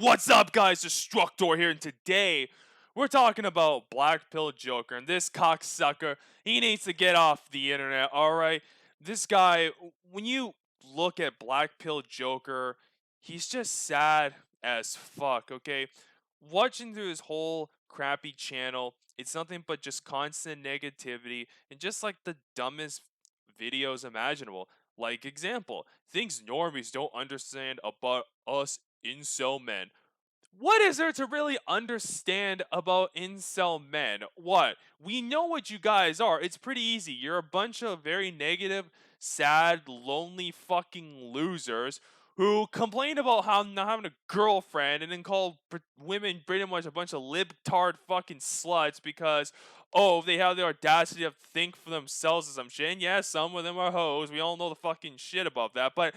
What's up, guys? Destructor here, and today we're talking about BlackPilled Joker, and this cocksucker, he needs to get off the internet, alright? This guy, when you look at BlackPilled Joker, he's just sad as fuck, okay? Watching through his whole crappy channel, it's nothing but just constant negativity, and just like the dumbest videos imaginable. Like, example, things normies don't understand about us incel men. What is there to really understand about incel men? What? We know what you guys are. It's pretty easy. You're a bunch of very negative, sad, lonely fucking losers who complain about how not having a girlfriend and then call women pretty much a bunch of libtard fucking sluts because, oh, they have the audacity to think for themselves or some shit. And yeah, some of them are hoes. We all know the fucking shit about that. But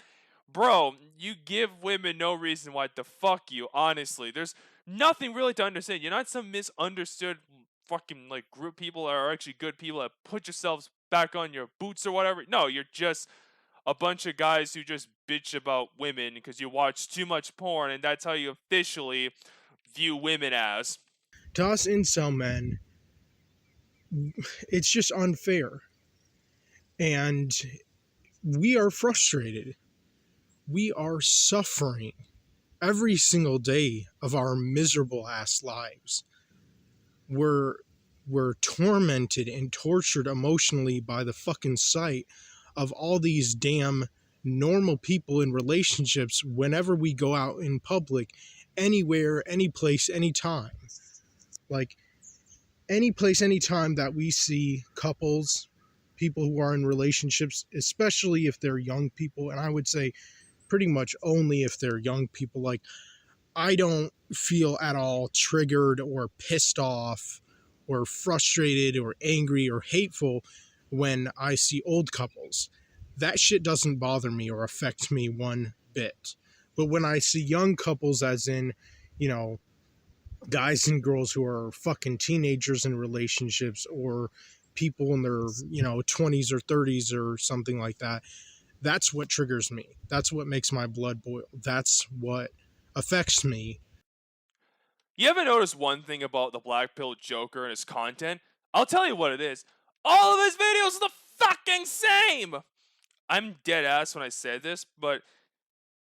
bro, you give women no reason why to fuck you, honestly. There's nothing really to understand. You're not some misunderstood fucking like group people that are actually good people that put yourselves back on your boots or whatever. No, you're just a bunch of guys who just bitch about women because you watch too much porn and that's how you officially view women as. To us incel men, it's just unfair. And we are frustrated. We are suffering every single day of our miserable ass lives. We're tormented and tortured emotionally by the fucking sight of all these damn normal people in relationships whenever we go out in public, anywhere, any place, anytime. Like, any place, anytime that we see couples, people who are in relationships, especially if they're young people, and I would say pretty much only if they're young people, like, I don't feel at all triggered or pissed off or frustrated or angry or hateful when I see old couples. That shit doesn't bother me or affect me one bit. But when I see young couples, as in, you know, guys and girls who are fucking teenagers in relationships, or people in their 20s or 30s or something like that, that's what triggers me. That's what makes my blood boil. That's what affects me. You ever notice one thing about the BlackPilled Joker and his content? I'll tell you what it is. All of his videos are the fucking same! I'm dead ass when I say this, but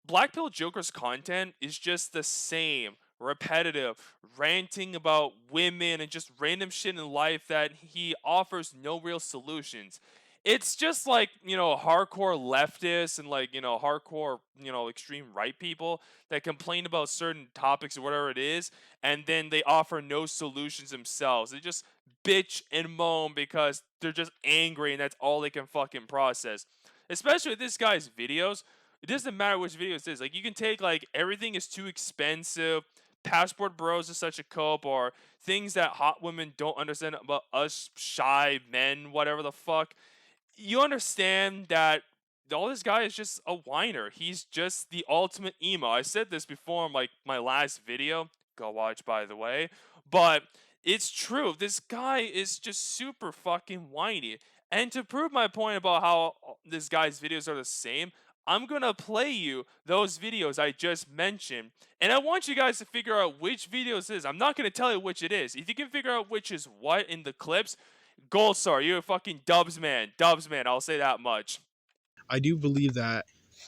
BlackPilled Joker's content is just the same, repetitive, ranting about women and just random shit in life that he offers no real solutions. It's just like, hardcore leftists and like, hardcore, extreme right people that complain about certain topics or whatever it is, and then they offer no solutions themselves. They just bitch and moan because they're just angry and that's all they can fucking process. Especially with this guy's videos, it doesn't matter which videos it is. Like, you can take like everything is too expensive, passport bros is such a cope, or things that hot women don't understand about us shy men, whatever the fuck. You understand that all this guy is just a whiner. He's just the ultimate emo. I said this before in like my last video. Go watch, by the way. But it's true. This guy is just super fucking whiny. And to prove my point about how this guy's videos are the same, I'm gonna play you those videos I just mentioned, and I want you guys to figure out which videos it is. I'm not gonna tell you which it is. If you can figure out which is what in the clips, gold star. You're a fucking Dubs man. Dubs man. I'll say that much. I do believe that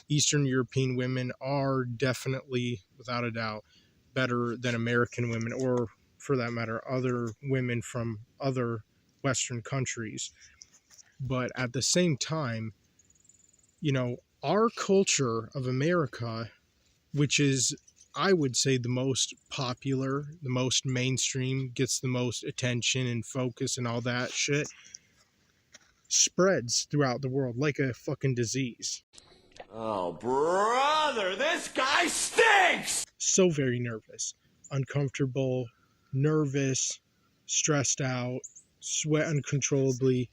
Eastern European women are definitely, without a doubt, better than American women, or for that matter, other women from other Western countries. But at the same time, our culture of America, which is, I would say, the most popular, the most mainstream, gets the most attention and focus and all that shit, spreads throughout the world like a fucking disease. Oh, brother, this guy stinks! So very nervous, uncomfortable, nervous, stressed out, sweat uncontrollably,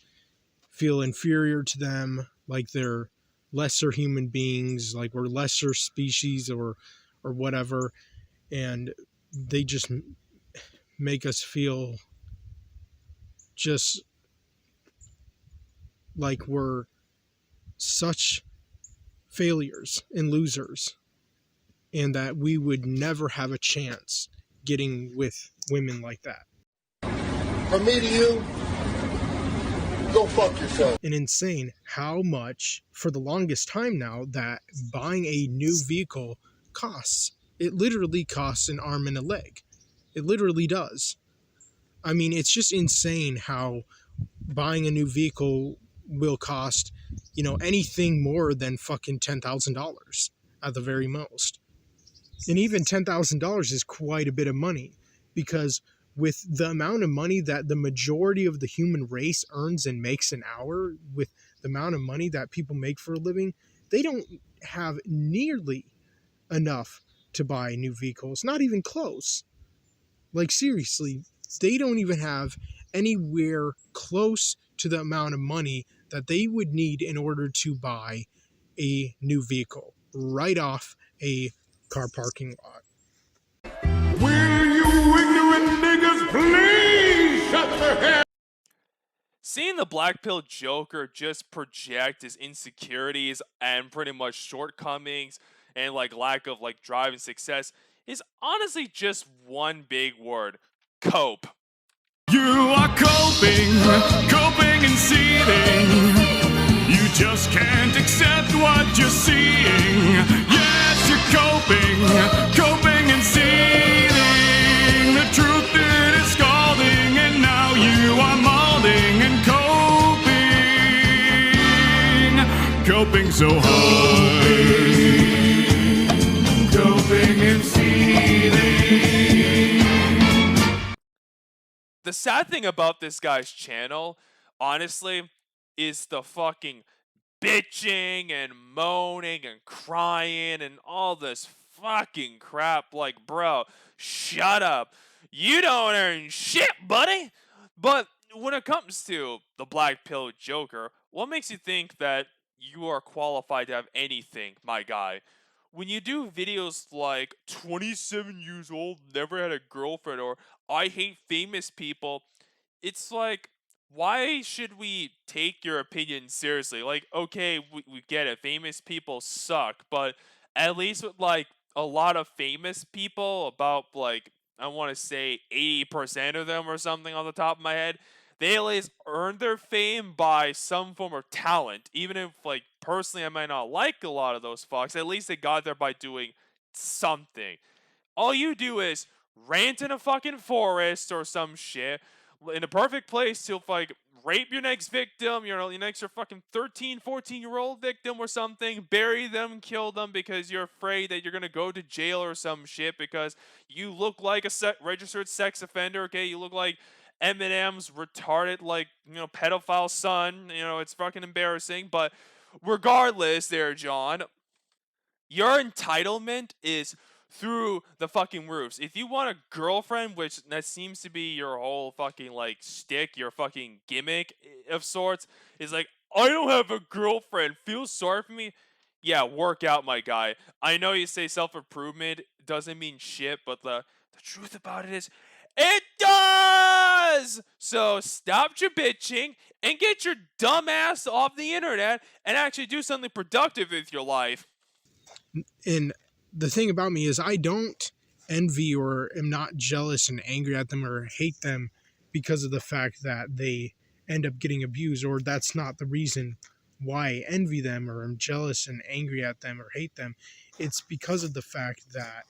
feel inferior to them, like they're lesser human beings, like we're lesser species or whatever, and they just make us feel just like we're such failures and losers. and that we would never have a chance getting with women like that. From me to you, go fuck yourself. And insane how much, for the longest time now, that buying a new vehicle costs. It literally costs an arm and a leg. It literally does. I mean, it's just insane how buying a new vehicle will cost, anything more than fucking $10,000 at the very most. And even $10,000 is quite a bit of money, because with the amount of money that the majority of the human race earns and makes an hour, with the amount of money that people make for a living, they don't have nearly enough to buy new vehicles. Not even close. Like, seriously, they don't even have anywhere close to the amount of money that they would need in order to buy a new vehicle right off a car parking lot. Will you ignorant niggas please shut the hell? Seeing the BlackPilled Joker just project his insecurities and pretty much shortcomings and lack of drive and success is honestly just one big word: cope. You are coping and seething. You just can't accept what you're seeing. Yes, you're coping and seething. The truth it is scalding, and now you are molding and coping so hard. Coping and seething. The sad thing about this guy's channel, honestly, is the fucking bitching and moaning and crying and all this fucking crap. Like, bro, shut up. You don't earn shit, buddy. But when it comes to the BlackPilled Joker, what makes you think that you are qualified to have anything, my guy? When you do videos like 27 years old, never had a girlfriend, or I hate famous people, it's like, why should we take your opinion seriously? Like, okay, we get it, famous people suck, but at least with a lot of famous people, about I want to say 80% of them or something on the top of my head, they at least earned their fame by some form of talent. Even if, personally I might not like a lot of those fucks, at least they got there by doing something. All you do is rant in a fucking forest or some shit, in a perfect place to, rape your next victim, your next fucking 13, 14-year-old victim or something, bury them, kill them because you're afraid that you're gonna go to jail or some shit because you look like a registered sex offender, okay? You look like Eminem's retarded, pedophile son. It's fucking embarrassing. But regardless there, John, your entitlement is through the fucking roofs. If you want a girlfriend, which that seems to be your whole fucking stick, your fucking gimmick of sorts, is I don't have a girlfriend, feel sorry for me. Yeah, work out, my guy. I know you say self-improvement doesn't mean shit, but the truth about it is, it does! So stop your bitching and get your dumb ass off the internet and actually do something productive with your life. And the thing about me is, I don't envy or am not jealous and angry at them or hate them because of the fact that they end up getting abused, or that's not the reason why I envy them or am jealous and angry at them or hate them. It's because of the fact that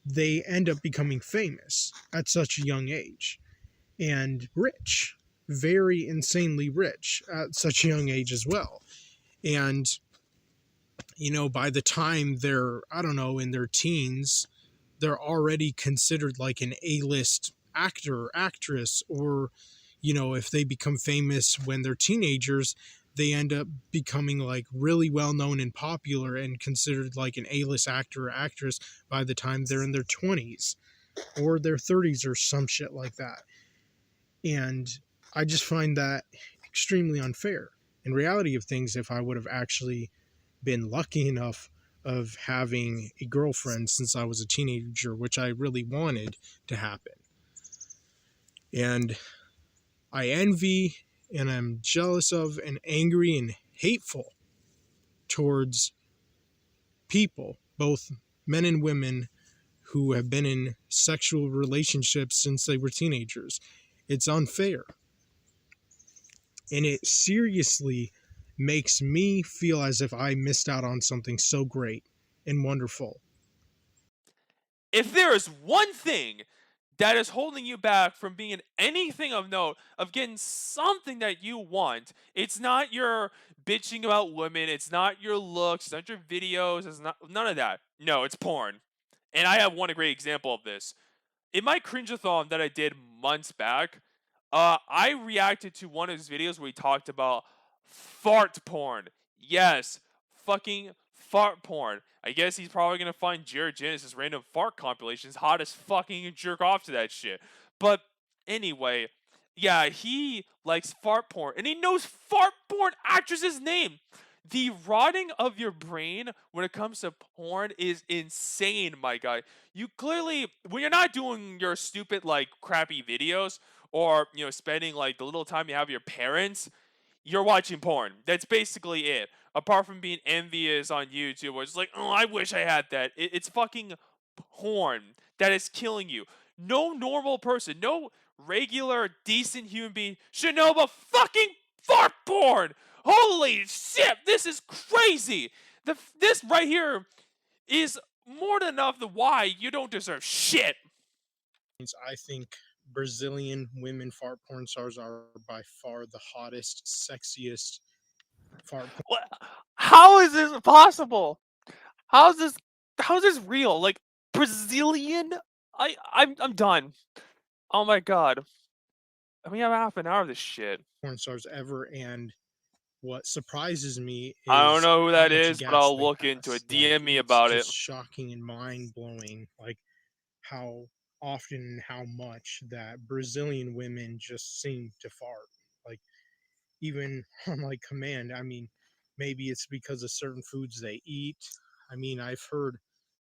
they end up becoming famous at such a young age and rich, very insanely rich at such a young age as well. And by the time they're, I don't know, in their teens, they're already considered like an A-list actor or actress, or, if they become famous when they're teenagers, they end up becoming really well known and popular and considered like an A-list actor or actress by the time they're in their 20s or their 30s or some shit like that. And I just find that extremely unfair. In reality of things, if I would have actually been lucky enough of having a girlfriend since I was a teenager, which I really wanted to happen, and I envy and I'm jealous of and angry and hateful towards people, both men and women who have been in sexual relationships since they were teenagers. It's unfair. And it seriously makes me feel as if I missed out on something so great and wonderful. If there is one thing that is holding you back from being anything of note, of getting something that you want, it's not your bitching about women, it's not your looks, it's not your videos, it's not none of that. No, it's porn. And I have one great example of this. In my cringe-a-thon that I did months back, I reacted to one of his videos where he talked about fart porn. Yes, fucking fart porn. I guess he's probably gonna find Jared Genesis random fart compilations hot as fucking and jerk off to that shit. But anyway, yeah, he likes fart porn and he knows fart porn actress's name. The rotting of your brain when it comes to porn is insane, my guy. You clearly, when you're not doing your stupid, like, crappy videos, or, spending, like, the little time you have with your parents, you're watching porn. That's basically it. Apart from being envious on YouTube, where it's like, oh, I wish I had that. It's fucking porn that is killing you. No normal person, no regular, decent human being should know about fucking fart porn. Holy shit, this is crazy. This right here is more than enough to why you don't deserve shit. I think Brazilian women fart porn stars are by far the hottest, sexiest fart porn. What? How is this possible? How is this real? Like, Brazilian? I'm done. Oh my god. We have half an hour of this shit. Porn stars ever, and what surprises me I don't is know who how that much is, but gas I'll they look into pass. it. DM me It's about it. just shocking and mind-blowing, like, how often and how much that Brazilian women just seem to fart. Like, even on, like, command. I mean, maybe it's because of certain foods they eat. I mean, I've heard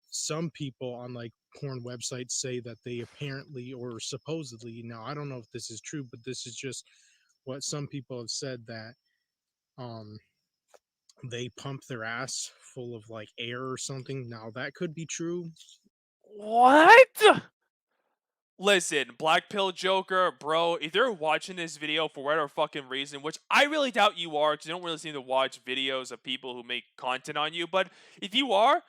some people on, like, porn websites say that they apparently or supposedly, now I don't know if this is true, but this is just what some people have said, that um they pump their ass full of, like, air or something. Now that could be true. What? Listen, BlackPilled Joker, bro, if you're watching this video for whatever fucking reason, which I really doubt you are, because you don't really seem to watch videos of people who make content on you, but if you are,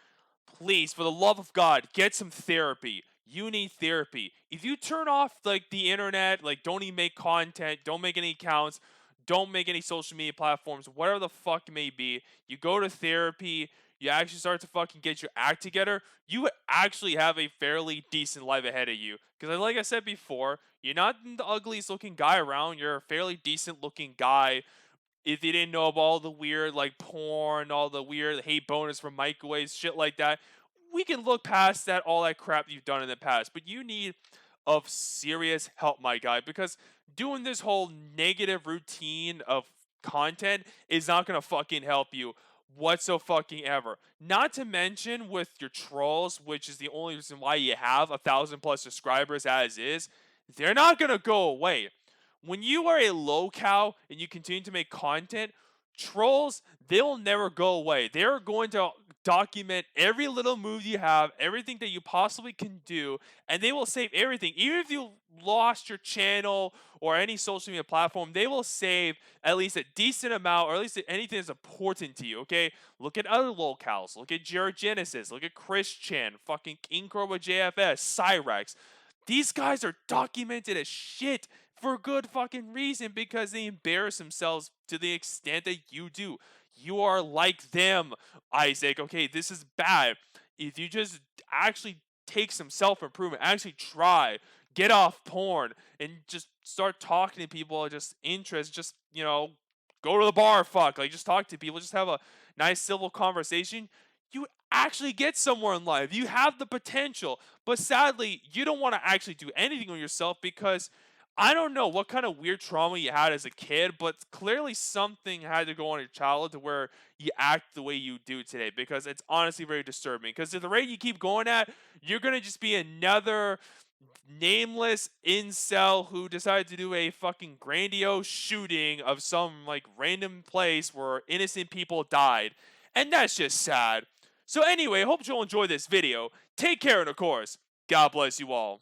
please, for the love of God, get some therapy. You need therapy. If you turn off, like, the internet, like, don't even make content, don't make any accounts, don't make any social media platforms, whatever the fuck it may be, you go to therapy, you actually start to fucking get your act together, you actually have a fairly decent life ahead of you. Because, like I said before, you're not the ugliest looking guy around, you're a fairly decent looking guy. If you didn't know about all the weird, like, porn, all the weird hate bonus from microwaves, shit like that, we can look past that, all that crap you've done in the past. But you need of serious help, my guy, because doing this whole negative routine of content is not gonna fucking help you whatsoever. Not to mention with your trolls, which is the only reason why you have 1,000+ subscribers as is, they're not gonna go away. When you are a locale and you continue to make content, trolls, they'll never go away. They're going to document every little move you have, everything that you possibly can do, and they will save everything. Even if you lost your channel or any social media platform, they will save at least a decent amount, or at least anything that's important to you, okay? Look at other locales. Look at Jared Genesis. Look at Chris Chan, fucking King Cobra JFS, Cyrex. These guys are documented as shit for good fucking reason, because they embarrass themselves to the extent that you do. You are like them, Isaac. Okay, this is bad. If you just actually take some self-improvement, actually try, get off porn, and just start talking to people, just interest, just, go to the bar, fuck, like, just talk to people, just have a nice civil conversation, you actually get somewhere in life. You have the potential, but sadly, you don't want to actually do anything on yourself, because I don't know what kind of weird trauma you had as a kid, but clearly something had to go on in your childhood to where you act the way you do today, because it's honestly very disturbing. Because at the rate you keep going at, you're going to just be another nameless incel who decided to do a fucking grandiose shooting of some, like, random place where innocent people died. And that's just sad. So anyway, I hope you'll enjoy this video. Take care, and of course, God bless you all.